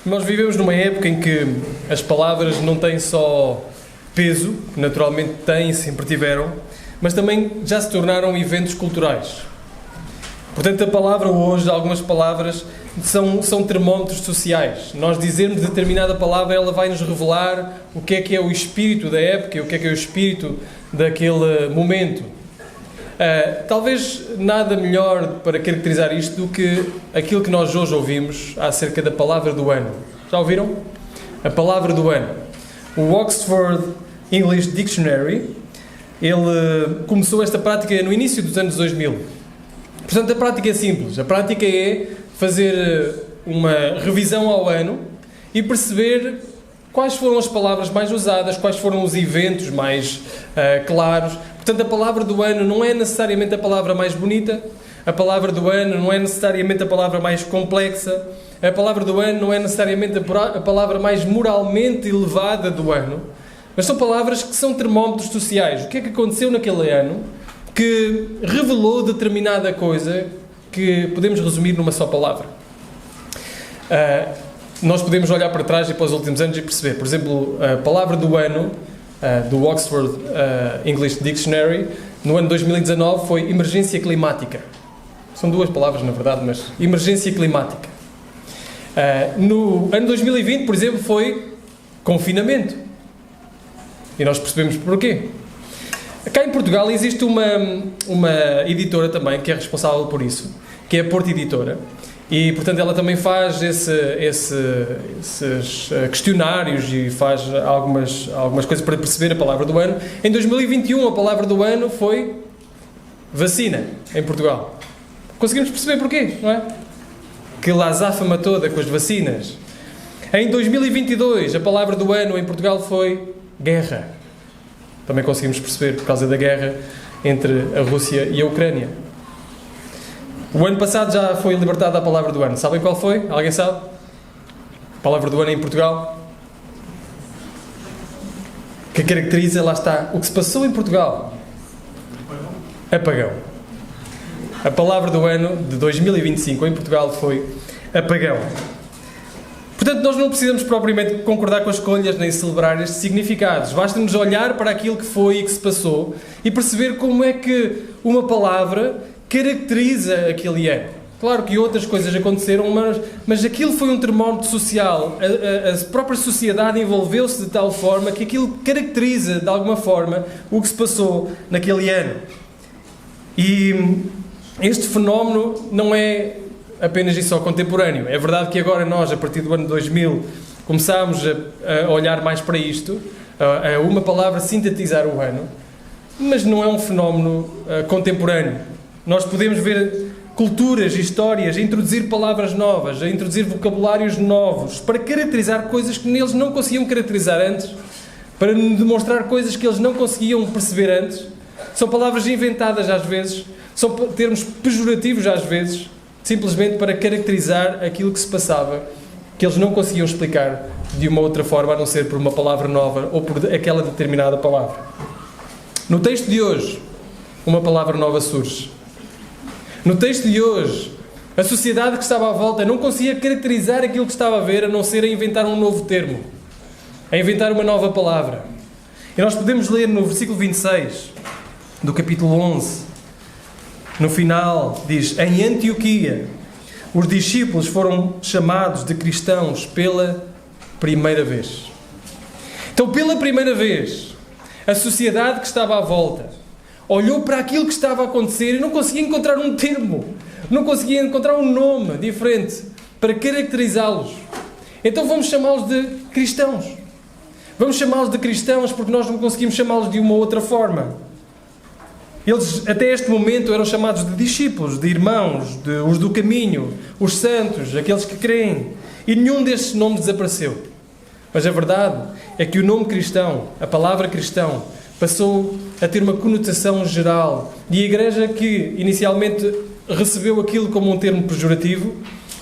Nós vivemos numa época em que as palavras não têm só peso, que naturalmente têm, sempre tiveram, mas também já se tornaram eventos culturais. Portanto, a palavra hoje, algumas palavras, são termómetros sociais. Nós dizermos determinada palavra, ela vai nos revelar o que é o espírito da época e o que é o espírito daquele momento. Talvez nada melhor para caracterizar isto do que aquilo que nós hoje ouvimos acerca da palavra do ano. Já ouviram? A palavra do ano. O Oxford English Dictionary, ele começou esta prática no início dos anos 2000. Portanto, a prática é simples. A prática é fazer uma revisão ao ano e perceber quais foram as palavras mais usadas, quais foram os eventos mais claros. Portanto, a palavra do ano não é necessariamente a palavra mais bonita, a palavra do ano não é necessariamente a palavra mais complexa, a palavra do ano não é necessariamente a palavra mais moralmente elevada do ano, mas são palavras que são termómetros sociais. O que é que aconteceu naquele ano que revelou determinada coisa que podemos resumir numa só palavra? Nós podemos olhar para trás e para os últimos anos e perceber, por exemplo, a palavra do ano do Oxford English Dictionary, no ano 2019 foi emergência climática. São duas palavras, na verdade, mas emergência climática. No ano 2020, por exemplo, foi confinamento. E nós percebemos porquê. Cá em Portugal existe uma editora também que é responsável por isso, que é a Porto Editora. E, portanto, ela também faz esses questionários e faz algumas coisas para perceber a palavra do ano. Em 2021, a palavra do ano foi vacina, em Portugal. Conseguimos perceber porquê, não é? Que lá azáfama toda com as vacinas. Em 2022, a palavra do ano em Portugal foi guerra. Também conseguimos perceber por causa da guerra entre a Rússia e a Ucrânia. O ano passado já foi libertada a palavra do ano. Sabem qual foi? Alguém sabe? A palavra do ano em Portugal? Que caracteriza, lá está, o que se passou em Portugal. Apagão. A palavra do ano de 2025 em Portugal foi apagão. Portanto, nós não precisamos propriamente concordar com as escolhas nem celebrar estes significados. Basta-nos olhar para aquilo que foi e que se passou e perceber como é que uma palavra caracteriza aquele ano. Claro que outras coisas aconteceram, mas aquilo foi um termómetro social. A própria sociedade envolveu-se de tal forma que aquilo caracteriza, de alguma forma, o que se passou naquele ano. E este fenómeno não é apenas e só contemporâneo. É verdade que agora nós, a partir do ano 2000, começámos a olhar mais para isto, a uma palavra sintetizar o ano, mas não é um fenómeno contemporâneo. Nós podemos ver culturas, histórias, a introduzir palavras novas, a introduzir vocabulários novos, para caracterizar coisas que neles não conseguiam caracterizar antes, para demonstrar coisas que eles não conseguiam perceber antes. São palavras inventadas às vezes, são termos pejorativos às vezes, simplesmente para caracterizar aquilo que se passava, que eles não conseguiam explicar de uma outra forma, a não ser por uma palavra nova ou por aquela determinada palavra. No texto de hoje, uma palavra nova surge. No texto de hoje, a sociedade que estava à volta não conseguia caracterizar aquilo que estava a ver, a não ser a inventar um novo termo, a inventar uma nova palavra. E nós podemos ler no versículo 26 do capítulo 11, no final, diz: em Antioquia, os discípulos foram chamados de cristãos pela primeira vez. Então, pela primeira vez, a sociedade que estava à volta olhou para aquilo que estava a acontecer e não conseguia encontrar um termo, não conseguia encontrar um nome diferente para caracterizá-los. Então vamos chamá-los de cristãos. Vamos chamá-los de cristãos porque nós não conseguimos chamá-los de uma outra forma. Eles, até este momento, eram chamados de discípulos, de irmãos, os do caminho, os santos, aqueles que creem. E nenhum destes nomes desapareceu. Mas a verdade é que o nome cristão, a palavra cristão, passou a ter uma conotação geral. E a Igreja, que inicialmente recebeu aquilo como um termo pejorativo,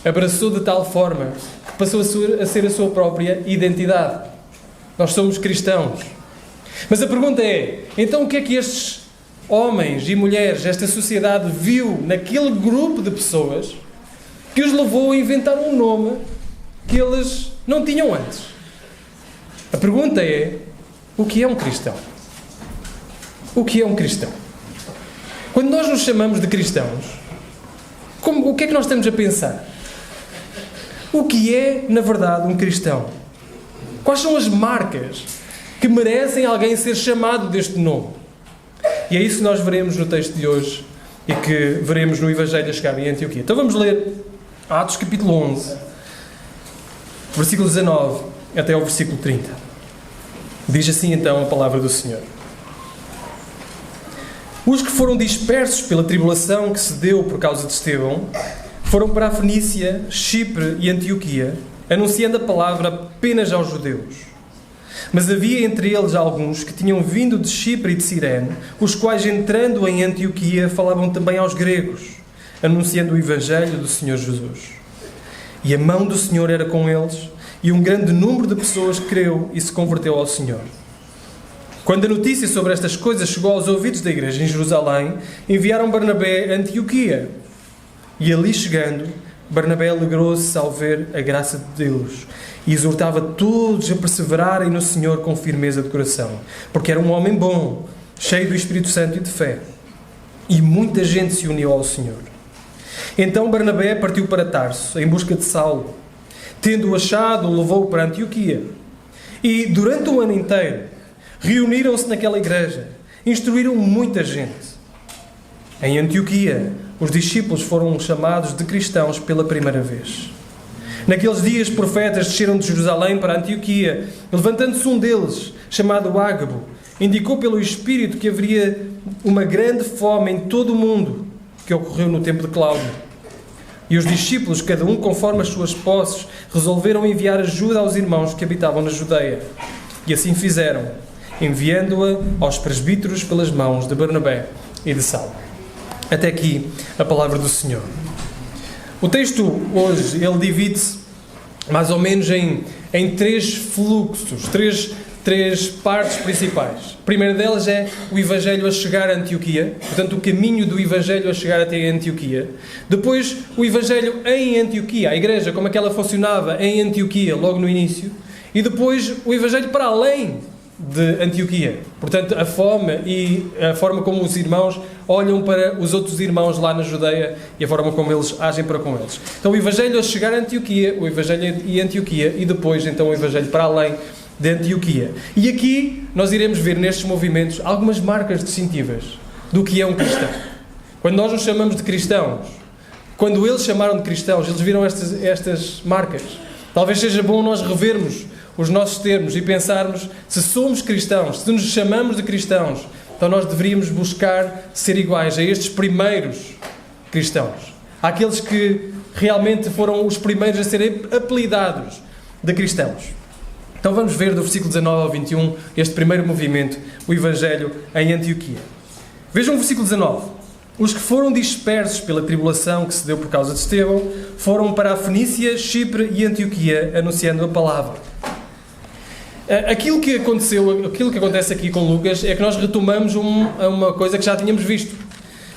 abraçou de tal forma que passou a ser a sua própria identidade. Nós somos cristãos. Mas a pergunta é, então o que é que estes homens e mulheres, esta sociedade viu naquele grupo de pessoas que os levou a inventar um nome que eles não tinham antes. A pergunta é: o que é um cristão? O que é um cristão? Quando nós nos chamamos de cristãos, o que é que nós estamos a pensar? O que é, na verdade, um cristão? Quais são as marcas que merecem alguém ser chamado deste nome? E é isso que nós veremos no texto de hoje e que veremos no Evangelho a chegar em Antioquia. Então vamos ler Atos capítulo 11, versículo 19 até ao versículo 30. Diz assim então a palavra do Senhor. Os que foram dispersos pela tribulação que se deu por causa de Estevão foram para a Fenícia, Chipre e Antioquia, anunciando a palavra apenas aos judeus. Mas havia entre eles alguns que tinham vindo de Chipre e de Cirene, os quais, entrando em Antioquia, falavam também aos gregos, anunciando o Evangelho do Senhor Jesus. E a mão do Senhor era com eles, e um grande número de pessoas creu e se converteu ao Senhor. Quando a notícia sobre estas coisas chegou aos ouvidos da igreja em Jerusalém, enviaram Barnabé a Antioquia. E ali chegando, Barnabé alegrou-se ao ver a graça de Deus e exortava todos a perseverarem no Senhor com firmeza de coração, porque era um homem bom, cheio do Espírito Santo e de fé. E muita gente se uniu ao Senhor. Então Barnabé partiu para Tarso, em busca de Saulo. Tendo-o achado, levou-o para Antioquia. E, durante um ano inteiro, reuniram-se naquela igreja, instruíram muita gente. Em Antioquia, os discípulos foram chamados de cristãos pela primeira vez. Naqueles dias, profetas desceram de Jerusalém para Antioquia. Levantando-se um deles, chamado Ágabo, indicou pelo Espírito que haveria uma grande fome em todo o mundo, que ocorreu no tempo de Cláudio. E os discípulos, cada um conforme as suas posses, resolveram enviar ajuda aos irmãos que habitavam na Judeia. E assim fizeram, enviando-a aos presbíteros pelas mãos de Barnabé e de Saulo. Até aqui a palavra do Senhor. O texto hoje, ele divide-se mais ou menos em três fluxos, três partes principais. A primeira delas é o Evangelho a chegar a Antioquia, portanto o caminho do Evangelho a chegar até Antioquia. Depois o Evangelho em Antioquia, a igreja, como é que ela funcionava em Antioquia, logo no início. E depois o Evangelho para além de Antioquia. Portanto, a fome e a forma como os irmãos olham para os outros irmãos lá na Judeia e a forma como eles agem para com eles. Então, o Evangelho a chegar a Antioquia, o Evangelho em Antioquia e depois, então, o Evangelho para além de Antioquia. E aqui nós iremos ver nestes movimentos algumas marcas distintivas do que é um cristão. Quando nós nos chamamos de cristãos, quando eles chamaram de cristãos, eles viram estas marcas. Talvez seja bom nós revermos os nossos termos e pensarmos, se somos cristãos, se nos chamamos de cristãos, então nós deveríamos buscar ser iguais a estes primeiros cristãos. Àqueles que realmente foram os primeiros a serem apelidados de cristãos. Então vamos ver do versículo 19 ao 21 este primeiro movimento, o Evangelho em Antioquia. Vejam o versículo 19. Os que foram dispersos pela tribulação que se deu por causa de Estevão foram para a Fenícia, Chipre e Antioquia anunciando a palavra. Aquilo que acontece aqui com Lucas é que nós retomamos uma coisa que já tínhamos visto.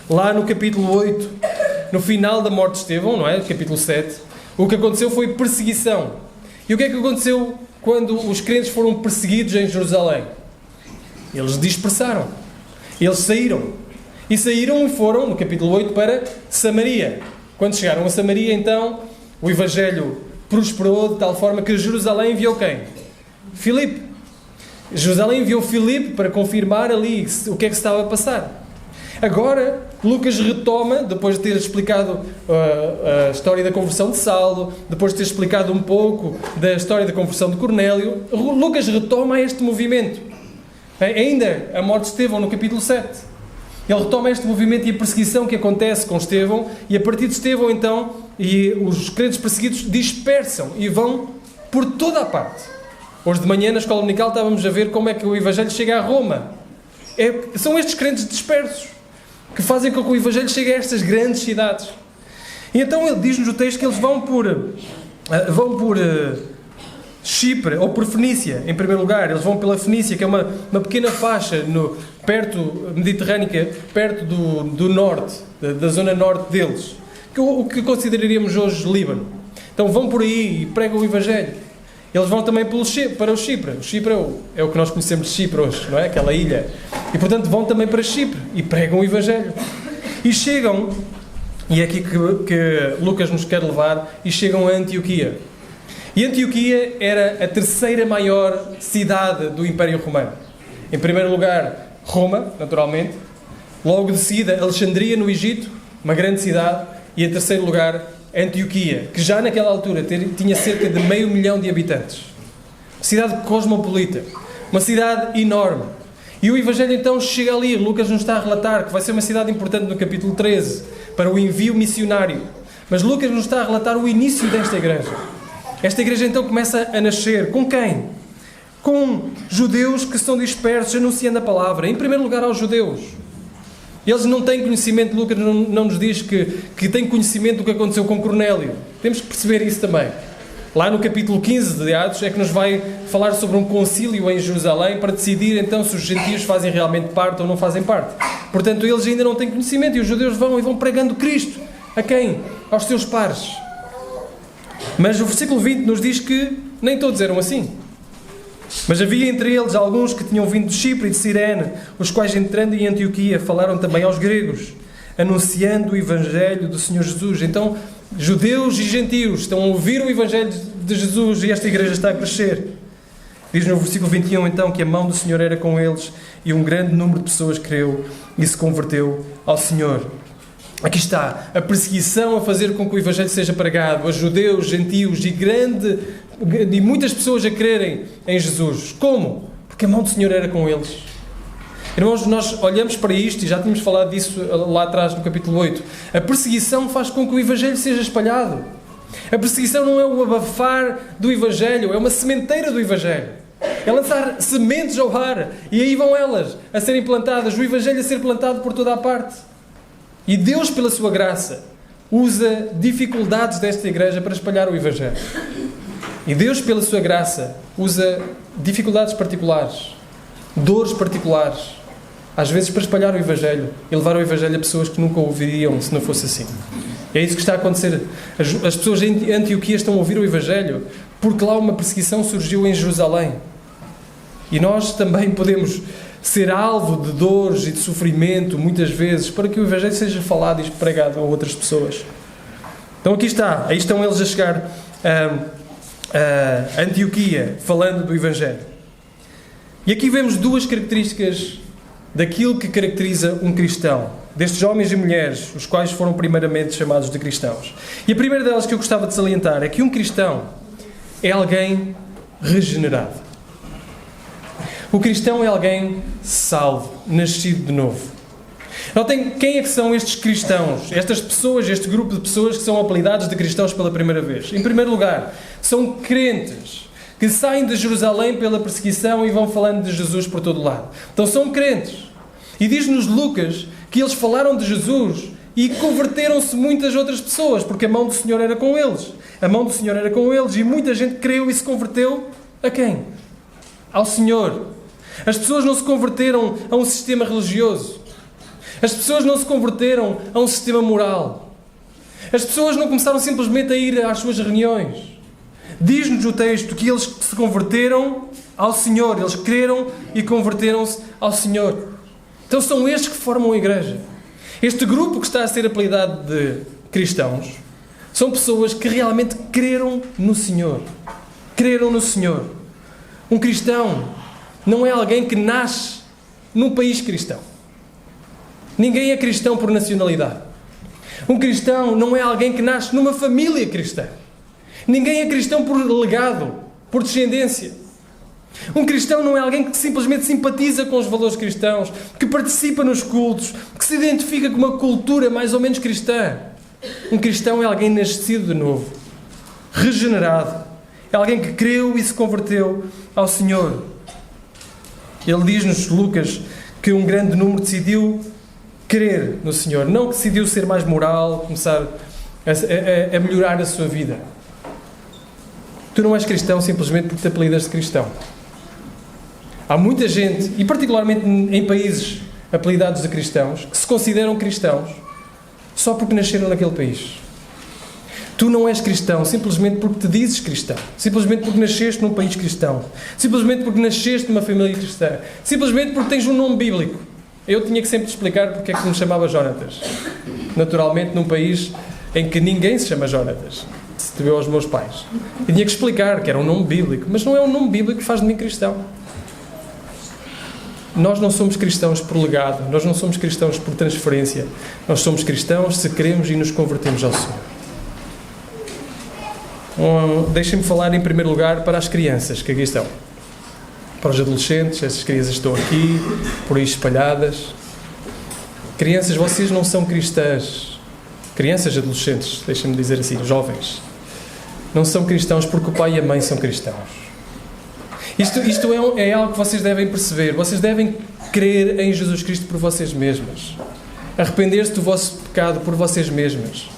Lá no capítulo 8, no final da morte de Estevão, não é? Capítulo 7, o que aconteceu foi perseguição. E o que é que aconteceu quando os crentes foram perseguidos em Jerusalém? Eles dispersaram. Eles saíram. E saíram e foram, no capítulo 8, para Samaria. Quando chegaram a Samaria, então, o Evangelho prosperou de tal forma que Jerusalém enviou quem? Filipe. Jerusalém enviou Filipe para confirmar ali o que é que se estava a passar. Agora, Lucas retoma, depois de ter explicado a história da conversão de Saulo, depois de ter explicado um pouco da história da conversão de Cornélio, Lucas retoma este movimento. Ainda a morte de Estevão no capítulo 7. Ele retoma este movimento e a perseguição que acontece com Estevão, e a partir de Estevão, então, e os crentes perseguidos dispersam e vão por toda a parte. Hoje de manhã, na escola dominical, estávamos a ver como é que o Evangelho chega a Roma. São estes crentes dispersos que fazem com que o Evangelho chegue a estas grandes cidades. E então ele diz-nos o texto que eles vão por Chipre, ou por Fenícia, em primeiro lugar. Eles vão pela Fenícia, que é uma pequena faixa mediterrânea, perto do norte, da zona norte deles, o que consideraríamos hoje Líbano. Então Então vão por aí e pregam o Evangelho. Eles vão também para o Chipre. O Chipre é o que nós conhecemos de Chipre hoje, não é? Aquela ilha. E portanto vão também para Chipre e pregam o Evangelho. E chegam, e é aqui que Lucas nos quer levar, e chegam a Antioquia. E Antioquia era a terceira maior cidade do Império Romano. Em primeiro lugar, Roma, naturalmente. Logo de seguida, Alexandria, no Egito, uma grande cidade. E em terceiro lugar, Antioquia, que já naquela altura tinha cerca de 500 mil de habitantes. Uma cidade cosmopolita. Uma cidade enorme. E o Evangelho então chega ali. Lucas nos está a relatar que vai ser uma cidade importante no capítulo 13 para o envio missionário. Mas Lucas nos está a relatar o início desta igreja. Esta igreja então começa a nascer. Com quem? Com judeus que são dispersos anunciando a palavra. Em primeiro lugar aos judeus. Eles não têm conhecimento, Lucas não nos diz que têm conhecimento do que aconteceu com Cornélio. Temos que perceber isso também. Lá no capítulo 15 de Atos é que nos vai falar sobre um concílio em Jerusalém para decidir então se os gentios fazem realmente parte ou não fazem parte. Portanto, eles ainda não têm conhecimento e os judeus vão pregando Cristo. A quem? Aos seus pares. Mas o versículo 20 nos diz que nem todos eram assim. Mas havia entre eles alguns que tinham vindo de Chipre e de Cirene, os quais entrando em Antioquia falaram também aos gregos, anunciando o Evangelho do Senhor Jesus. Então, judeus e gentios estão a ouvir o Evangelho de Jesus e esta igreja está a crescer. Diz no versículo 21 então que a mão do Senhor era com eles e um grande número de pessoas creu e se converteu ao Senhor. Aqui está a perseguição a fazer com que o Evangelho seja pregado a judeus, gentios e muitas pessoas a crerem em Jesus. Como? Porque a mão do Senhor era com eles. Irmãos, nós olhamos para isto e já tínhamos falado disso lá atrás no capítulo 8. A perseguição faz com que o Evangelho seja espalhado. A perseguição não é o abafar do Evangelho, é uma sementeira do Evangelho. É lançar sementes ao ar e aí vão elas a serem plantadas, o Evangelho a ser plantado por toda a parte. E Deus, pela sua graça, usa dificuldades desta igreja para espalhar o Evangelho. E Deus, pela sua graça, usa dificuldades particulares, dores particulares, às vezes para espalhar o Evangelho e levar o Evangelho a pessoas que nunca o ouviriam se não fosse assim. É isso que está a acontecer. As pessoas em Antioquia estão a ouvir o Evangelho porque lá uma perseguição surgiu em Jerusalém. E nós também podemos ser alvo de dores e de sofrimento, muitas vezes, para que o Evangelho seja falado e pregado a outras pessoas. Então aqui está. Aí estão eles a chegar a Antioquia, falando do Evangelho. E aqui vemos duas características daquilo que caracteriza um cristão, destes homens e mulheres, os quais foram primeiramente chamados de cristãos. E a primeira delas que eu gostava de salientar é que um cristão é alguém regenerado. O cristão é alguém salvo, nascido de novo. Notem quem é que são estes cristãos, estas pessoas, este grupo de pessoas que são apelidados de cristãos pela primeira vez. Em primeiro lugar, são crentes que saem de Jerusalém pela perseguição e vão falando de Jesus por todo o lado. Então são crentes. E diz-nos Lucas que eles falaram de Jesus e converteram-se muitas outras pessoas, porque a mão do Senhor era com eles. A mão do Senhor era com eles e muita gente creu e se converteu a quem? Ao Senhor. As pessoas não se converteram a um sistema religioso. As pessoas não se converteram a um sistema moral. As pessoas não começaram simplesmente a ir às suas reuniões. Diz-nos o texto que eles se converteram ao Senhor. Eles creram e converteram-se ao Senhor. Então são estes que formam a igreja. Este grupo que está a ser apelidado de cristãos são pessoas que realmente creram no Senhor. Creram no Senhor. Um cristão não é alguém que nasce num país cristão. Ninguém é cristão por nacionalidade. Um cristão não é alguém que nasce numa família cristã. Ninguém é cristão por legado, por descendência. Um cristão não é alguém que simplesmente simpatiza com os valores cristãos, que participa nos cultos, que se identifica com uma cultura mais ou menos cristã. Um cristão é alguém nascido de novo, regenerado. É alguém que creu e se converteu ao Senhor. Ele diz-nos, Lucas, que um grande número decidiu crer no Senhor. Não que decidiu ser mais moral, começar a melhorar a sua vida. Tu não és cristão simplesmente porque te apelidas de cristão. Há muita gente, e particularmente em países apelidados de cristãos, que se consideram cristãos só porque nasceram naquele país. Tu não és cristão simplesmente porque te dizes cristão, simplesmente porque nasceste num país cristão, simplesmente porque nasceste numa família cristã, simplesmente porque tens um nome bíblico. Eu tinha que sempre te explicar porque é que me chamava Jonatas. Naturalmente, num país em que ninguém se chama Jonatas, se deveu aos meus pais. Eu tinha que explicar que era um nome bíblico, mas não é um nome bíblico que faz de mim cristão. Nós não somos cristãos por legado, nós não somos cristãos por transferência, nós somos cristãos se queremos e nos convertemos ao Senhor. Deixem-me falar em primeiro lugar para as crianças que aqui estão. Para os adolescentes, essas crianças estão aqui, por aí espalhadas. Crianças, vocês não são cristãs. Crianças, adolescentes, deixem-me dizer assim, jovens. Não são cristãos porque o pai e a mãe são cristãos. Isto é algo que vocês devem perceber. Vocês devem crer em Jesus Cristo por vocês mesmas. Arrepender-se do vosso pecado por vocês mesmas.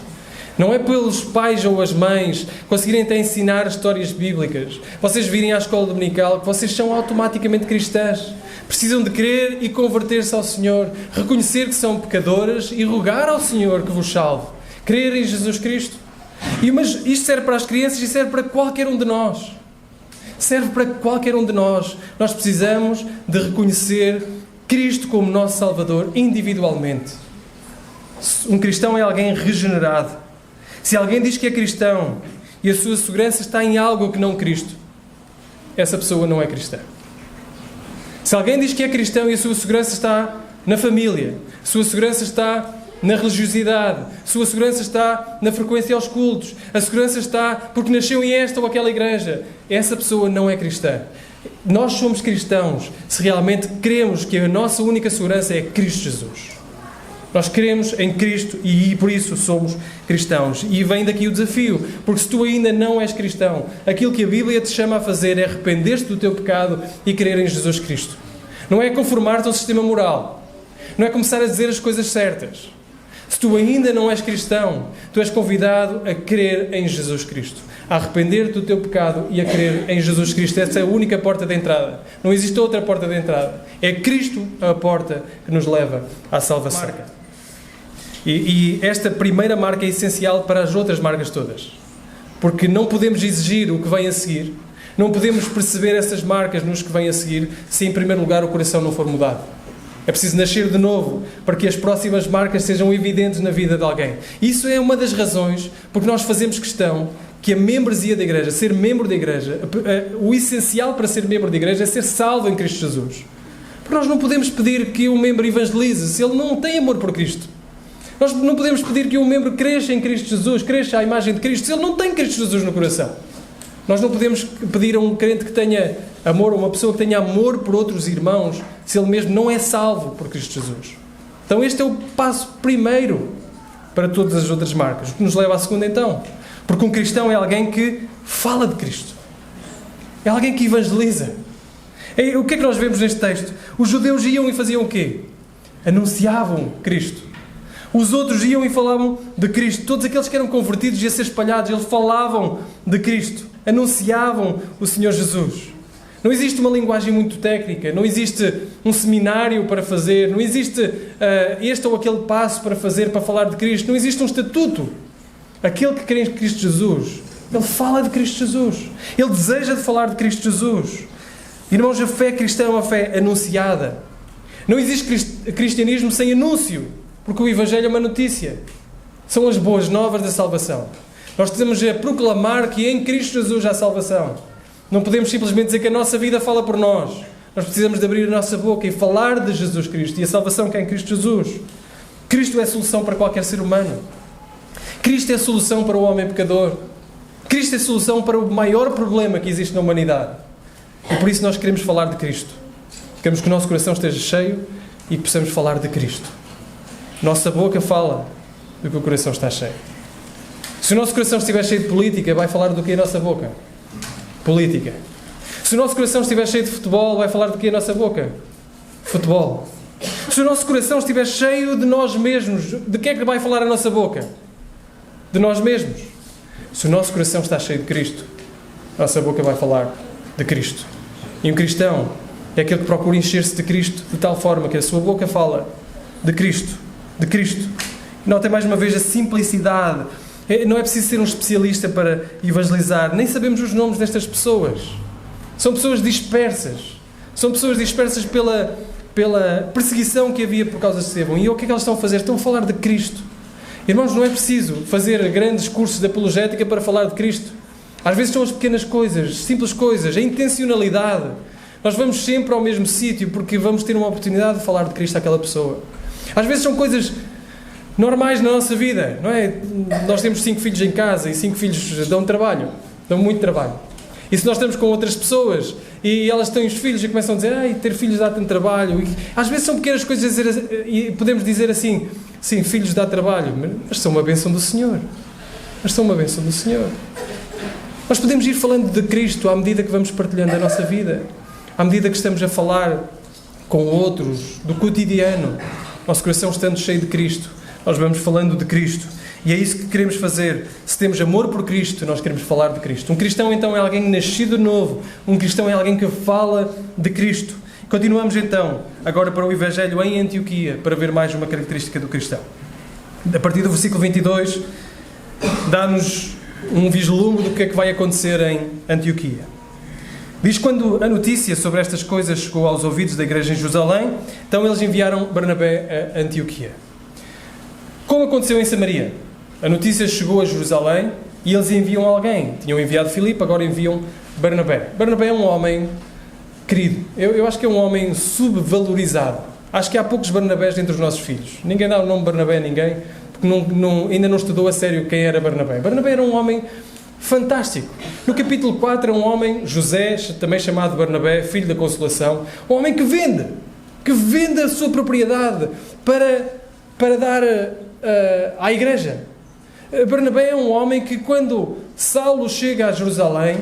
Não é pelos pais ou as mães conseguirem até ensinar histórias bíblicas, vocês virem à escola dominical, que vocês são automaticamente cristãs. Precisam de crer e converter-se ao Senhor, reconhecer que são pecadoras e rogar ao Senhor que vos salve. Crer em Jesus Cristo. Mas isto serve para as crianças e serve para qualquer um de nós. Serve para qualquer um de nós. Nós precisamos de reconhecer Cristo como nosso Salvador individualmente. Um cristão é alguém regenerado. Se alguém diz que é cristão e a sua segurança está em algo que não Cristo, essa pessoa não é cristã. Se alguém diz que é cristão e a sua segurança está na família, a sua segurança está na religiosidade, a sua segurança está na frequência aos cultos, a segurança está porque nasceu em esta ou aquela igreja, essa pessoa não é cristã. Nós somos cristãos se realmente cremos que a nossa única segurança é Cristo Jesus. Nós cremos em Cristo e por isso somos cristãos. E vem daqui o desafio, porque se tu ainda não és cristão, aquilo que a Bíblia te chama a fazer é arrepender-te do teu pecado e crer em Jesus Cristo. Não é conformar-te ao sistema moral. Não é começar a dizer as coisas certas. Se tu ainda não és cristão, tu és convidado a crer em Jesus Cristo. A arrepender-te do teu pecado e a crer em Jesus Cristo. Essa é a única porta de entrada. Não existe outra porta de entrada. É Cristo a porta que nos leva à salvação. E esta primeira marca é essencial para as outras marcas todas. Porque não podemos exigir o que vem a seguir, não podemos perceber essas marcas nos que vêm a seguir, se em primeiro lugar o coração não for mudado. É preciso nascer de novo para que as próximas marcas sejam evidentes na vida de alguém. Isso é uma das razões porque nós fazemos questão que a membresia da igreja, ser membro da igreja, o essencial para ser membro da igreja é ser salvo em Cristo Jesus. Porque nós não podemos pedir que um membro evangelize se ele não tem amor por Cristo. Nós não podemos pedir que um membro cresça em Cristo Jesus, cresça à imagem de Cristo, se ele não tem Cristo Jesus no coração. Nós não podemos pedir a um crente que tenha amor, a uma pessoa que tenha amor por outros irmãos, se ele mesmo não é salvo por Cristo Jesus. Então este é o passo primeiro para todas as outras marcas. O que nos leva à segunda então. Porque um cristão é alguém que fala de Cristo. É alguém que evangeliza. O que é que nós vemos neste texto? Os judeus iam e faziam o quê? Anunciavam Cristo. Os outros iam e falavam de Cristo. Todos aqueles que eram convertidos e a ser espalhados, eles falavam de Cristo. Anunciavam o Senhor Jesus. Não existe uma linguagem muito técnica. Não existe um seminário para fazer. Não existe este ou aquele passo para fazer, para falar de Cristo. Não existe um estatuto. Aquele que crê em Cristo Jesus, ele fala de Cristo Jesus. Ele deseja de falar de Cristo Jesus. Irmãos, a fé cristã é uma fé anunciada. Não existe cristianismo sem anúncio. Porque o Evangelho é uma notícia. São as boas novas da salvação. Nós precisamos proclamar que em Cristo Jesus há salvação. Não podemos simplesmente dizer que a nossa vida fala por nós. Nós precisamos de abrir a nossa boca e falar de Jesus Cristo e a salvação que é em Cristo Jesus. Cristo é a solução para qualquer ser humano. Cristo é a solução para o homem pecador. Cristo é a solução para o maior problema que existe na humanidade. E por isso nós queremos falar de Cristo. Queremos que o nosso coração esteja cheio e que possamos falar de Cristo. Nossa boca fala do que o coração está cheio. Se o nosso coração estiver cheio de política, vai falar do que a nossa boca? Política. Se o nosso coração estiver cheio de futebol, vai falar do que a nossa boca? Futebol. Se o nosso coração estiver cheio de nós mesmos, de que é que vai falar a nossa boca? De nós mesmos. Se o nosso coração está cheio de Cristo, a nossa boca vai falar de Cristo. E um cristão é aquele que procura encher-se de Cristo de tal forma que a sua boca fala de Cristo. De Cristo. Notem mais uma vez a simplicidade Não é preciso ser um especialista para evangelizar. Nem sabemos os nomes destas pessoas. São pessoas dispersas. São pessoas dispersas pela perseguição que havia por causa de Estevão. E o que é que elas estão a fazer? Estão a falar de Cristo. Irmãos, não é preciso fazer grandes cursos de apologética para falar de Cristo. Às vezes são as pequenas coisas, simples coisas, a intencionalidade. Nós vamos sempre ao mesmo sítio porque vamos ter uma oportunidade de falar de Cristo àquela pessoa. Às vezes são coisas normais na nossa vida, não é? Nós temos 5 filhos em casa e 5 filhos dão trabalho, dão muito trabalho. E se nós estamos com outras pessoas e elas têm os filhos e começam a dizer ter filhos dá tanto trabalho. E às vezes são pequenas coisas e podemos dizer assim, sim, filhos dá trabalho, mas são uma bênção do Senhor. Mas são uma bênção do Senhor. Nós podemos ir falando de Cristo à medida que vamos partilhando a nossa vida. À medida que estamos a falar com outros, do cotidiano. Nosso coração estando cheio de Cristo. Nós vamos falando de Cristo. E é isso que queremos fazer. Se temos amor por Cristo, nós queremos falar de Cristo. Um cristão, então, é alguém nascido de novo. Um cristão é alguém que fala de Cristo. Continuamos, então, agora para o Evangelho em Antioquia, para ver mais uma característica do cristão. A partir do versículo 22, dá-nos um vislumbre do que é que vai acontecer em Antioquia. Diz: quando a notícia sobre estas coisas chegou aos ouvidos da igreja em Jerusalém, então eles enviaram Barnabé a Antioquia. Como aconteceu em Samaria? A notícia chegou a Jerusalém e eles enviam alguém. Tinham enviado Filipe, agora enviam Barnabé. Barnabé é um homem querido. Eu acho que é um homem subvalorizado. Acho que há poucos Barnabés entre os nossos filhos. Ninguém dá o nome Barnabé a ninguém, porque ainda não estudou a sério quem era Barnabé. Barnabé era um homem fantástico. No capítulo 4 é um homem, José, também chamado Barnabé, filho da consolação, um homem que vende a sua propriedade para dar à igreja. Barnabé é um homem que, quando Saulo chega a Jerusalém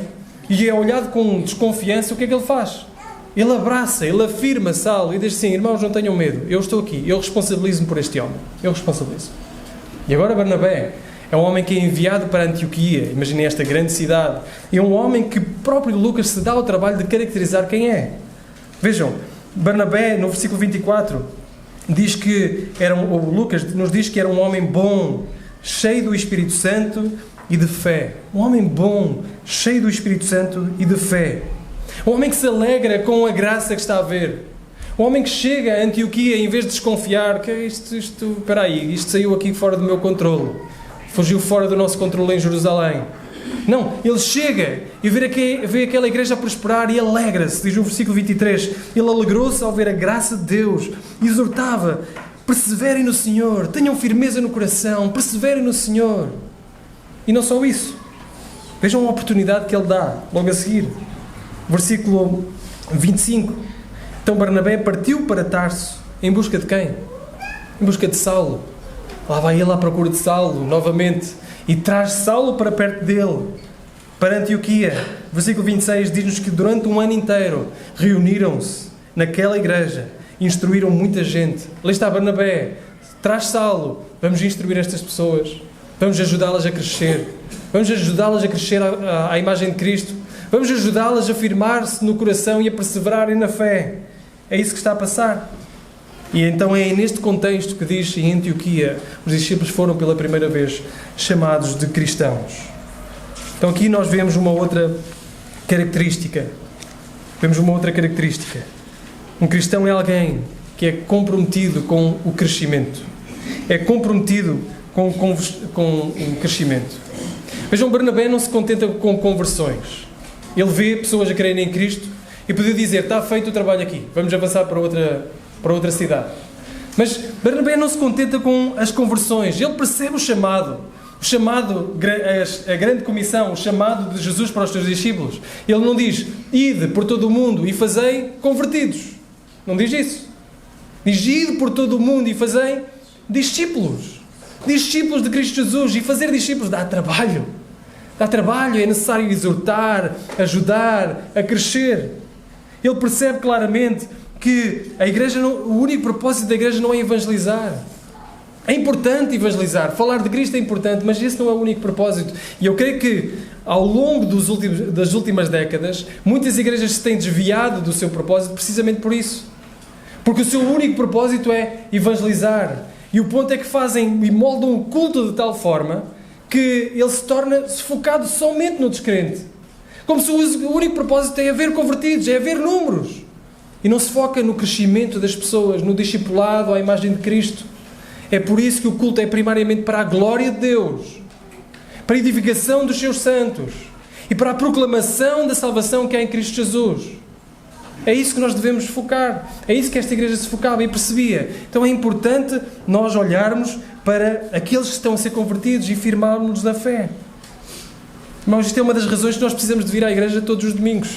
e é olhado com desconfiança, o que é que ele faz? Ele abraça, ele afirma Saulo e diz assim: irmãos, não tenham medo, eu estou aqui, eu responsabilizo-me por este homem, eu responsabilizo. E agora Barnabé é um homem que é enviado para Antioquia, imaginem esta grande cidade, e é um homem que próprio Lucas se dá ao trabalho de caracterizar quem é. Vejam, Barnabé, no versículo 24, diz que Lucas nos diz que era um homem bom, cheio do Espírito Santo e de fé. Um homem bom, cheio do Espírito Santo e de fé. Um homem que se alegra com a graça que está a ver. Um homem que chega a Antioquia em vez de desconfiar que isto saiu aqui fora do meu controle. Fugiu fora do nosso controle em Jerusalém. Não, ele chega e vê aquela igreja a prosperar e alegra-se. Diz no versículo 23, ele alegrou-se ao ver a graça de Deus, exortava: perseverem no Senhor, tenham firmeza no coração, perseverem no Senhor. E não só isso. Vejam a oportunidade que ele dá logo a seguir. Versículo 25. Então Barnabé partiu para Tarso em busca de quem? Em busca de Saulo. Lá vai ele à procura de Saulo novamente e traz Saulo para perto dele, para Antioquia. Versículo 26 diz-nos que durante um ano inteiro reuniram-se naquela igreja, instruíram muita gente. Ali está Barnabé, traz Saulo, vamos instruir estas pessoas, vamos ajudá-las a crescer, vamos ajudá-las a crescer à imagem de Cristo, vamos ajudá-las a firmar-se no coração e a perseverarem na fé. É isso que está a passar. E então é neste contexto que diz em Antioquia, os discípulos foram pela primeira vez chamados de cristãos. Então aqui nós vemos uma outra característica. Um cristão é alguém que é comprometido com o crescimento. É comprometido com o crescimento. Vejam, Barnabé não se contenta com conversões. Ele vê pessoas a crerem em Cristo e podia dizer: está feito o trabalho aqui, vamos avançar para outra cidade. Mas Barnabé não se contenta com as conversões. Ele percebe o chamado, a grande comissão, o chamado de Jesus para os seus discípulos. Ele não diz: ide por todo o mundo e fazei convertidos. Não diz isso. Diz: ide por todo o mundo e fazei discípulos. Discípulos de Cristo Jesus. E fazer discípulos dá trabalho. Dá trabalho, é necessário exortar, ajudar, a crescer. Ele percebe claramente que o único propósito da igreja não é evangelizar. É importante evangelizar, falar de Cristo é importante, mas esse não é o único propósito. E eu creio que ao longo das últimas décadas, muitas igrejas se têm desviado do seu propósito precisamente por isso. Porque o seu único propósito é evangelizar. E o ponto é que fazem e moldam o culto de tal forma que ele se torna focado somente no descrente. Como se o único propósito é haver convertidos, é haver números. E não se foca no crescimento das pessoas, no discipulado, à imagem de Cristo. É por isso que o culto é primariamente para a glória de Deus, para a edificação dos seus santos e para a proclamação da salvação que há em Cristo Jesus. É isso que nós devemos focar. É isso que esta igreja se focava e percebia. Então é importante nós olharmos para aqueles que estão a ser convertidos e firmarmos-nos na fé. Irmãos, isto é uma das razões que nós precisamos de vir à igreja todos os domingos.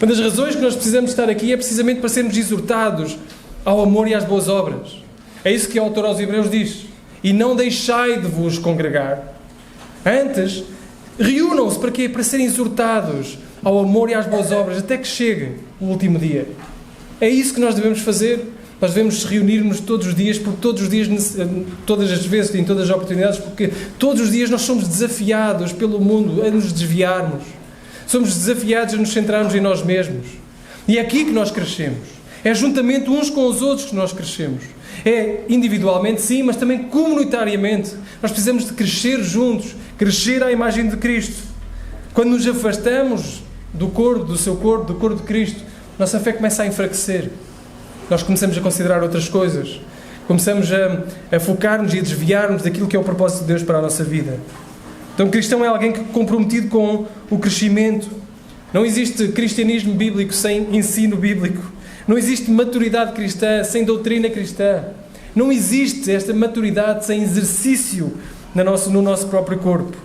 Uma das razões que nós precisamos estar aqui é precisamente para sermos exortados ao amor e às boas obras. É isso que o autor aos Hebreus diz. E não deixai de vos congregar. Antes, reúnam-se para quê? Para serem exortados ao amor e às boas obras, até que chegue o último dia. É isso que nós devemos fazer. Nós devemos reunir-nos todos os dias, porque todos os dias, todas as vezes, em todas as oportunidades, porque todos os dias nós somos desafiados pelo mundo a nos desviarmos. Somos desafiados a nos centrarmos em nós mesmos. E é aqui que nós crescemos. É juntamente uns com os outros que nós crescemos. É individualmente, sim, mas também comunitariamente. Nós precisamos de crescer juntos, crescer à imagem de Cristo. Quando nos afastamos do corpo, do seu corpo, do corpo de Cristo, nossa fé começa a enfraquecer. Nós começamos a considerar outras coisas. Começamos a focar-nos e a desviar-nos daquilo que é o propósito de Deus para a nossa vida. Então, o cristão é alguém comprometido com o crescimento. Não existe cristianismo bíblico sem ensino bíblico. Não existe maturidade cristã sem doutrina cristã. Não existe esta maturidade sem exercício no nosso próprio corpo.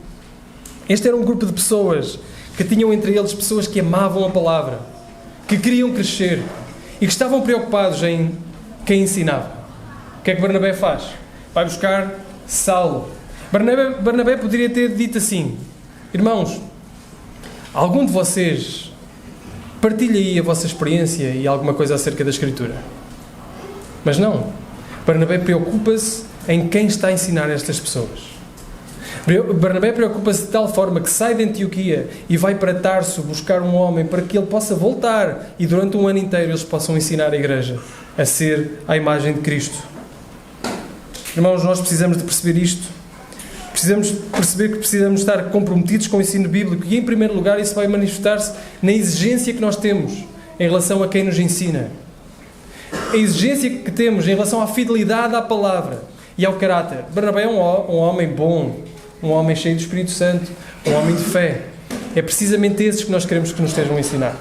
Este era um grupo de pessoas que tinham entre eles pessoas que amavam a palavra, que queriam crescer e que estavam preocupados em quem ensinava. O que é que Barnabé faz? Vai buscar Saulo. Barnabé poderia ter dito assim: irmãos, algum de vocês partilha aí a vossa experiência e alguma coisa acerca da Escritura. Mas não. Barnabé preocupa-se em quem está a ensinar estas pessoas. Barnabé preocupa-se de tal forma que sai de Antioquia e vai para Tarso buscar um homem para que ele possa voltar e durante um ano inteiro eles possam ensinar a igreja a ser à imagem de Cristo. Irmãos, nós precisamos de perceber isto. Precisamos perceber que precisamos estar comprometidos com o ensino bíblico e, em primeiro lugar, isso vai manifestar-se na exigência que nós temos em relação a quem nos ensina. A exigência que temos em relação à fidelidade à palavra e ao caráter. Barnabé é um homem bom, um homem cheio do Espírito Santo, um homem de fé. É precisamente esses que nós queremos que nos estejam a ensinar.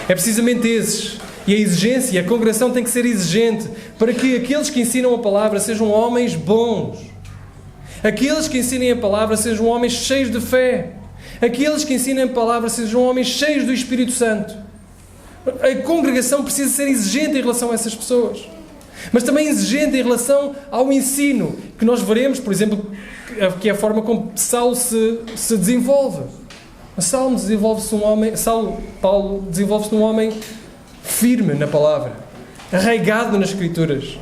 É precisamente esses. E a exigência, a congregação tem que ser exigente para que aqueles que ensinam a palavra sejam homens bons. Aqueles que ensinem a palavra sejam homens cheios de fé. Aqueles que ensinem a palavra sejam homens cheios do Espírito Santo. A congregação precisa ser exigente em relação a essas pessoas. Mas também exigente em relação ao ensino, que nós veremos, por exemplo, que é a forma como Saulo se desenvolve. Paulo desenvolve-se um homem firme na palavra, arraigado nas Escrituras.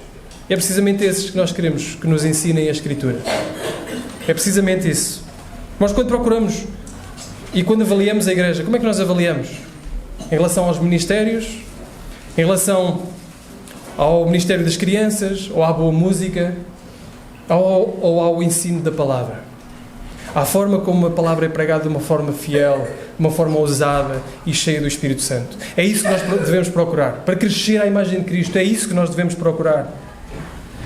É precisamente esses que nós queremos que nos ensinem a Escritura. É precisamente isso. Nós, quando procuramos e quando avaliamos a igreja, como é que nós avaliamos? Em relação aos ministérios, em relação ao ministério das crianças, ou à boa música, ou ao ensino da palavra. À forma como a palavra é pregada de uma forma fiel, de uma forma ousada e cheia do Espírito Santo. É isso que nós devemos procurar. Para crescer à imagem de Cristo, é isso que nós devemos procurar.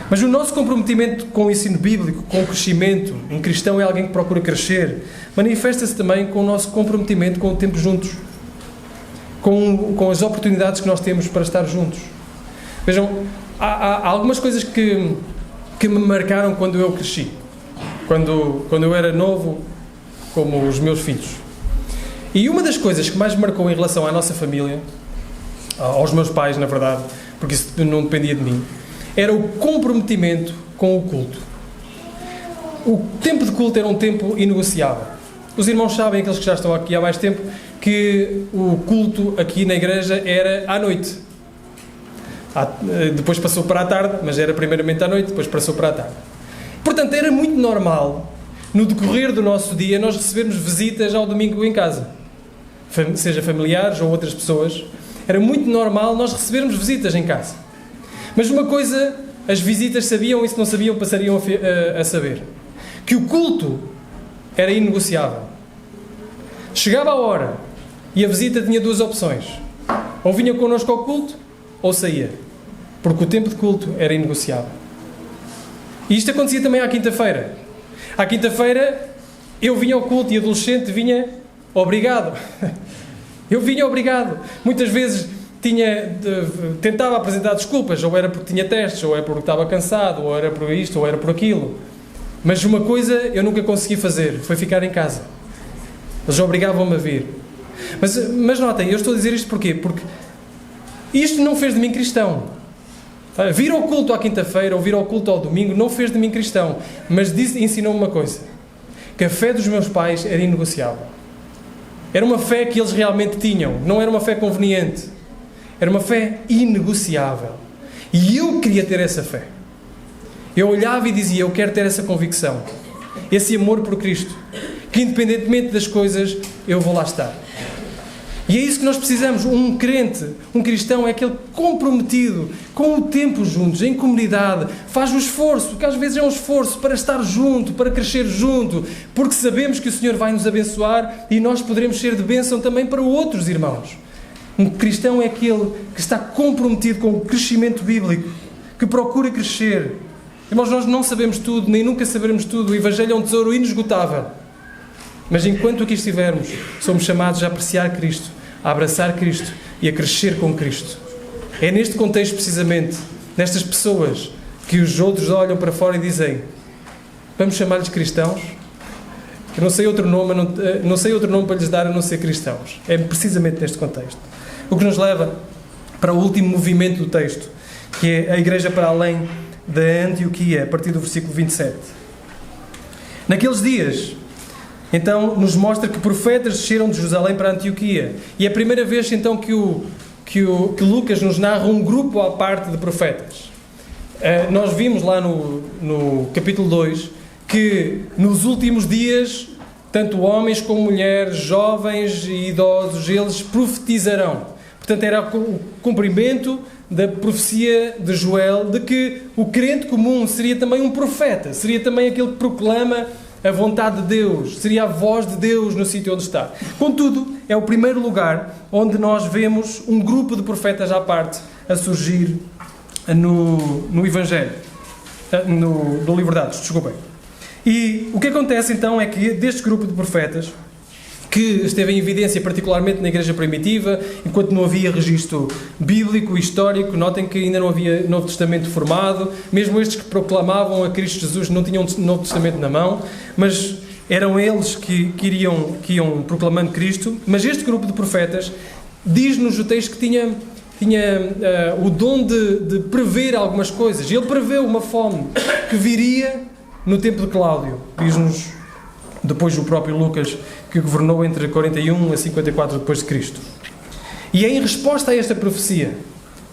Mas o nosso comprometimento com o ensino bíblico, com o crescimento, um cristão é alguém que procura crescer, manifesta-se também com o nosso comprometimento com o tempo juntos, com as oportunidades que nós temos para estar juntos. Vejam, há algumas coisas que me marcaram quando eu cresci, quando eu era novo, como os meus filhos. E uma das coisas que mais me marcou em relação à nossa família, aos meus pais, na verdade, porque isso não dependia de mim, era o comprometimento com o culto. O tempo de culto era um tempo inegociável. Os irmãos sabem, aqueles que já estão aqui há mais tempo, que o culto aqui na igreja era à noite. Depois passou para a tarde, mas era primeiramente à noite, depois passou para a tarde. Portanto, era muito normal, no decorrer do nosso dia, nós recebermos visitas ao domingo em casa. Seja familiares ou outras pessoas. Era muito normal nós recebermos visitas em casa. Mas uma coisa, as visitas sabiam e se não sabiam, passariam a saber. que o culto era inegociável. Chegava a hora e a visita tinha duas opções. Ou vinha connosco ao culto, ou saía. Porque o tempo de culto era inegociável. E isto acontecia também à quinta-feira. À quinta-feira, eu vinha ao culto e adolescente vinha obrigado. Eu vinha obrigado. Muitas vezes tentava apresentar desculpas, ou era porque tinha testes, ou era porque estava cansado, ou era por isto, ou era por aquilo. Mas uma coisa eu nunca consegui fazer, foi ficar em casa. Eles obrigavam-me a vir. Mas notem, eu estou a dizer isto porquê? Porque isto não fez de mim cristão. Vir ao culto à quinta-feira ou vir ao culto ao domingo não fez de mim cristão. Mas ensinou-me uma coisa. Que a fé dos meus pais era inegociável. Era uma fé que eles realmente tinham. Não era uma fé conveniente. Era uma fé inegociável. E eu queria ter essa fé. Eu olhava e dizia, eu quero ter essa convicção. Esse amor por Cristo. Que independentemente das coisas, eu vou lá estar. E é isso que nós precisamos. Um crente, um cristão, é aquele comprometido com o tempo juntos, em comunidade. Faz o esforço, que às vezes é um esforço para estar junto, para crescer junto, porque sabemos que o Senhor vai nos abençoar e nós poderemos ser de bênção também para outros irmãos. Um cristão é aquele que está comprometido com o crescimento bíblico, que procura crescer. Irmãos, nós não sabemos tudo, nem nunca saberemos tudo. O Evangelho é um tesouro inesgotável. Mas enquanto aqui estivermos, somos chamados a apreciar Cristo, a abraçar Cristo e a crescer com Cristo. É neste contexto, precisamente, nestas pessoas, que os outros olham para fora e dizem, vamos chamar-lhes cristãos? Eu não sei outro nome para lhes dar a não ser cristãos. É precisamente neste contexto. O que nos leva para o último movimento do texto, que é a igreja para além da Antioquia, a partir do versículo 27. Naqueles dias, então, nos mostra que profetas desceram de Jerusalém para a Antioquia. E é a primeira vez, então, que Lucas nos narra um grupo à parte de profetas. Nós vimos lá no capítulo 2 que nos últimos dias, tanto homens como mulheres, jovens e idosos, eles profetizarão. Portanto, era o cumprimento da profecia de Joel de que o crente comum seria também um profeta, seria também aquele que proclama a vontade de Deus, seria a voz de Deus no sítio onde está. Contudo, é o primeiro lugar onde nós vemos um grupo de profetas à parte a surgir no Evangelho, no livro de Atos, desculpem. E o que acontece então é que deste grupo de profetas, que esteve em evidência particularmente na igreja primitiva, enquanto não havia registro bíblico e histórico, notem que ainda não havia Novo Testamento formado, mesmo estes que proclamavam a Cristo Jesus não tinham Novo Testamento na mão, mas eram eles que iam proclamando Cristo. Mas este grupo de profetas diz-nos o texto que tinha o dom de prever algumas coisas. Ele preveu uma fome que viria no tempo de Cláudio, diz-nos depois o próprio Lucas, que governou entre 41 a 54 depois de Cristo. E é em resposta a esta profecia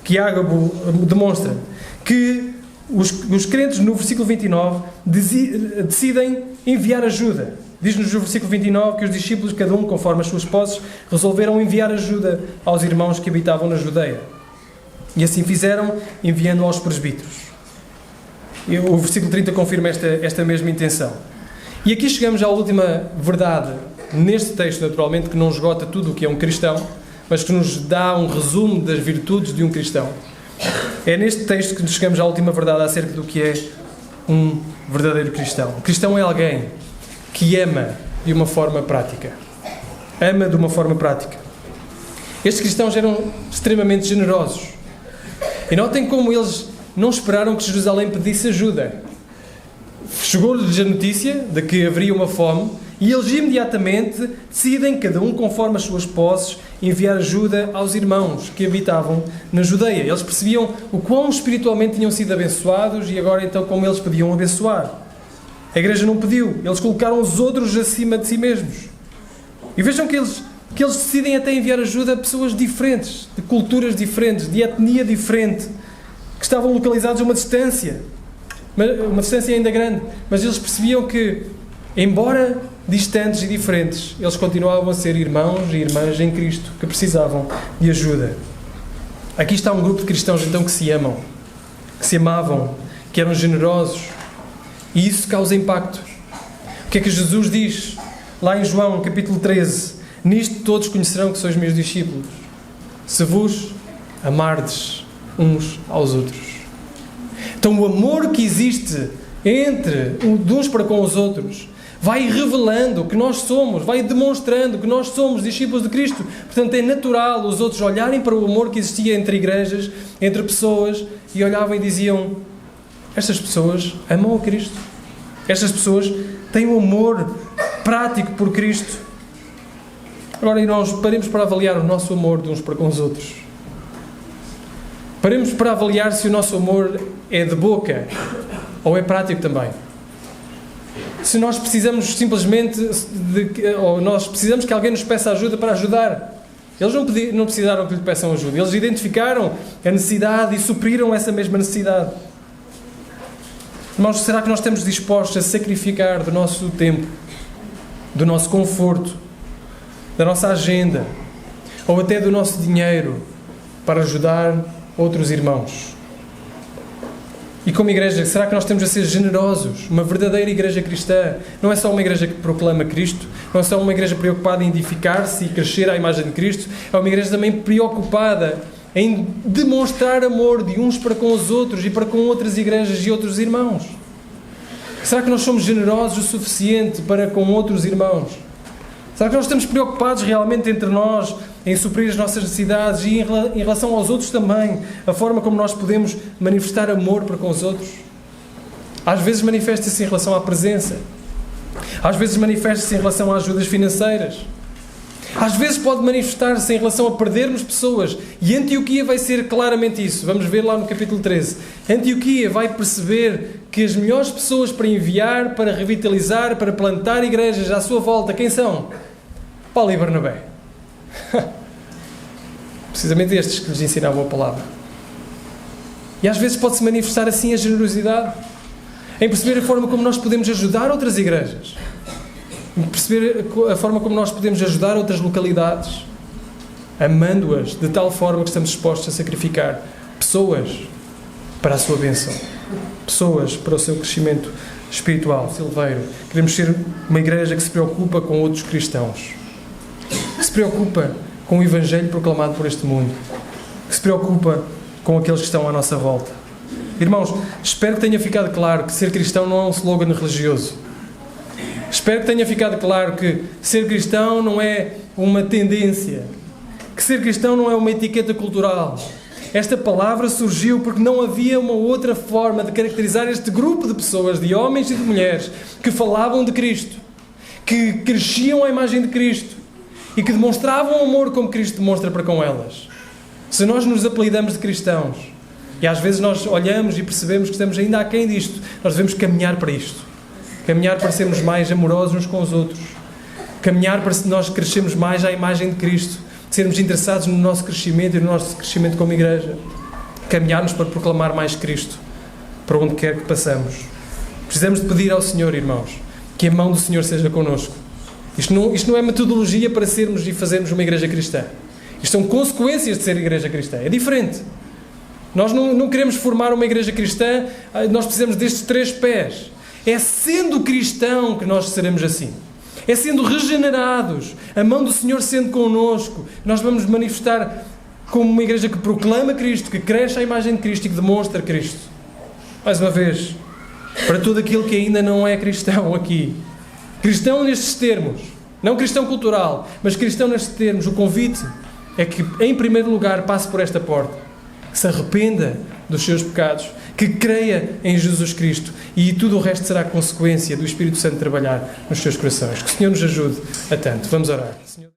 que Ágabo demonstra que os crentes, no versículo 29, decidem enviar ajuda. Diz-nos no versículo 29 que os discípulos, cada um conforme as suas posses, resolveram enviar ajuda aos irmãos que habitavam na Judeia. E assim fizeram, enviando aos presbíteros. E o versículo 30 confirma esta mesma intenção. E aqui chegamos à última verdade, neste texto, naturalmente, que não esgota tudo o que é um cristão, mas que nos dá um resumo das virtudes de um cristão. É neste texto que chegamos à última verdade acerca do que é um verdadeiro cristão. O cristão é alguém que ama de uma forma prática. Ama de uma forma prática. Estes cristãos eram extremamente generosos. E notem como eles não esperaram que Jerusalém pedisse ajuda. Chegou-lhes a notícia de que haveria uma fome e eles imediatamente decidem, cada um conforme as suas posses, enviar ajuda aos irmãos que habitavam na Judeia. Eles percebiam o quão espiritualmente tinham sido abençoados e agora então como eles podiam abençoar. A igreja não pediu, eles colocaram os outros acima de si mesmos. E vejam que eles decidem até enviar ajuda a pessoas diferentes, de culturas diferentes, de etnia diferente, que estavam localizados a uma distância ainda grande, mas eles percebiam que, embora distantes e diferentes, eles continuavam a ser irmãos e irmãs em Cristo, que precisavam de ajuda. Aqui está um grupo de cristãos então que se amam, que se amavam, que eram generosos, e isso causa impacto. O que é que Jesus diz lá em João, capítulo 13? Nisto todos conhecerão que sois meus discípulos, se vos amardes uns aos outros. Então o amor que existe de uns para com os outros vai revelando que nós somos, vai demonstrando que nós somos discípulos de Cristo. Portanto, é natural os outros olharem para o amor que existia entre igrejas, entre pessoas, e olhavam e diziam: estas pessoas amam a Cristo. Estas pessoas têm um amor prático por Cristo. Agora, irmãos, paremos para avaliar o nosso amor de uns para com os outros. Paremos para avaliar se o nosso amor é de boca ou é prático também. Se nós precisamos simplesmente ou nós precisamos que alguém nos peça ajuda para ajudar. Eles não precisaram que lhe peçam ajuda. Eles identificaram a necessidade e supriram essa mesma necessidade. Irmãos, será que nós estamos dispostos a sacrificar do nosso tempo, do nosso conforto, da nossa agenda, ou até do nosso dinheiro para ajudar outros irmãos? E como igreja, será que nós temos a ser generosos? Uma verdadeira igreja cristã não é só uma igreja que proclama Cristo, não é só uma igreja preocupada em edificar-se e crescer à imagem de Cristo, é uma igreja também preocupada em demonstrar amor de uns para com os outros e para com outras igrejas e outros irmãos. Será que nós somos generosos o suficiente para com outros irmãos? Será que nós estamos preocupados realmente entre nós em suprir as nossas necessidades e em relação aos outros também, a forma como nós podemos manifestar amor para com os outros? Às vezes manifesta-se em relação à presença. Às vezes manifesta-se em relação a ajudas financeiras. Às vezes pode manifestar-se em relação a perdermos pessoas. E Antioquia vai ser claramente isso. Vamos ver lá no capítulo 13. Antioquia vai perceber que as melhores pessoas para enviar, para revitalizar, para plantar igrejas à sua volta, quem são? Paulo e Barnabé. Precisamente estes que lhes ensinavam a palavra. E às vezes pode-se manifestar assim a generosidade, em perceber a forma como nós podemos ajudar outras igrejas, em perceber a forma como nós podemos ajudar outras localidades, amando-as de tal forma que estamos dispostos a sacrificar pessoas para a sua bênção, pessoas para o seu crescimento espiritual. Silveiro, queremos ser uma igreja que se preocupa com outros cristãos, que se preocupa com o Evangelho proclamado por este mundo, que se preocupa com aqueles que estão à nossa volta. Irmãos, espero que tenha ficado claro que ser cristão não é um slogan religioso. Espero que tenha ficado claro que ser cristão não é uma tendência, que ser cristão não é uma etiqueta cultural. Esta palavra surgiu porque não havia uma outra forma de caracterizar este grupo de pessoas, de homens e de mulheres, que falavam de Cristo, que cresciam à imagem de Cristo e que demonstravam amor como Cristo demonstra para com elas. Se nós nos apelidamos de cristãos, e às vezes nós olhamos e percebemos que estamos ainda aquém disto, nós devemos caminhar para isto. Caminhar para sermos mais amorosos uns com os outros. Caminhar para nós crescermos mais à imagem de Cristo. Sermos interessados no nosso crescimento e no nosso crescimento como igreja. Caminharmos para proclamar mais Cristo para onde quer que passamos. Precisamos de pedir ao Senhor, irmãos, que a mão do Senhor seja connosco. Isto não é metodologia para sermos e fazermos uma igreja cristã. Isto são consequências de ser igreja cristã. É diferente. Nós não queremos formar uma igreja cristã, nós precisamos destes 3 pés. É sendo cristão que nós seremos assim. É sendo regenerados, a mão do Senhor sendo connosco, nós vamos manifestar como uma igreja que proclama Cristo, que cresce à imagem de Cristo e que demonstra Cristo. Mais uma vez, para todo aquele que ainda não é cristão aqui, cristão nestes termos, não cristão cultural, mas cristão nestes termos, o convite é que, em primeiro lugar, passe por esta porta, que se arrependa dos seus pecados, que creia em Jesus Cristo, e tudo o resto será consequência do Espírito Santo trabalhar nos seus corações. Que o Senhor nos ajude a tanto. Vamos orar. Senhor...